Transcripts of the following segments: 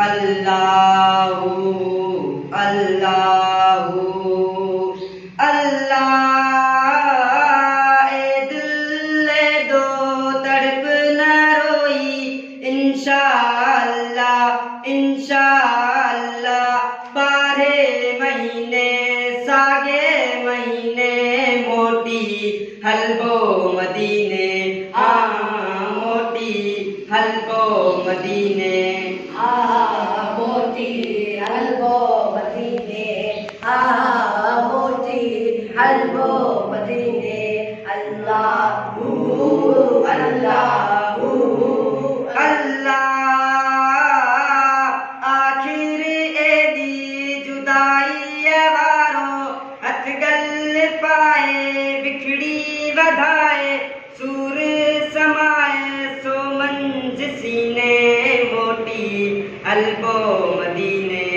अल्लाहु अल्लाहु अल्लाह। ए दिल दो तड़प न रोई, इंशाअल्लाह इंशाअल्लाह। बारे महीने सागे महीने मोटी हलबो मदीने, मोटी हलबो मदीने, मोटी हलबो मदीने, मोटी हलबो मदीने। अल्लाहु अल्लाहु अल्लाह। आखिर एदी जुदाई वारो हथ गल पाए, बिखड़ी वधाए सूर समाए सो मंज सीने, मोटी हलबो मदीने,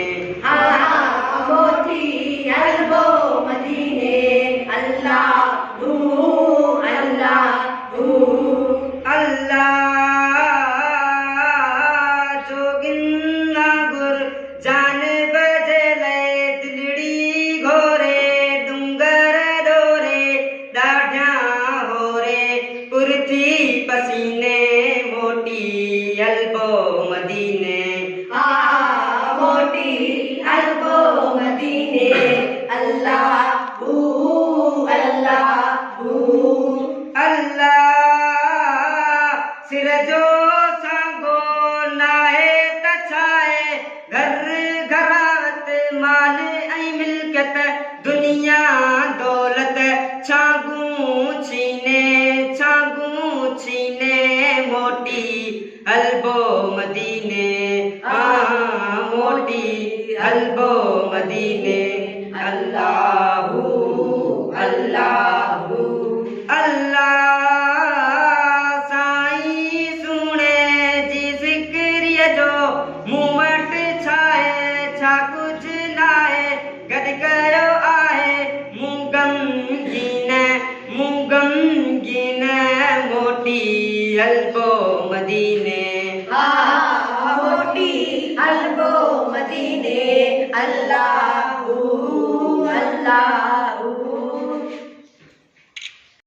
मोटी हलबो मदीने। अल्लाहु अल्लाहु अल्लाह। जोगिन्ना गुर जान बजले दिलड़ी घोरे, डूंगर डोरे दाढ़ा होरे पुरथी पसीने, मोटी हलबो मदीने, मोटी हलबो मदीने। अल्लाहु अल्लाहु अल्लाह। सिर जो सांगो नाहे तछाए, घर घरावत माल ऐं मिल्कत दुनिया दौलत छागू छीने, मोटी हलबो मदीने, मोटी हलबो मदीने। अल्लाहु अल्लाहु अल्लाह। साईं सुने जी ज़िक्र जो मूं वटि छाए, छा कुछ नाहे गद कयो आहे मूं गमगीन मोटी हलबो मदीने, मोटी हलबो मदीने। अल्लाह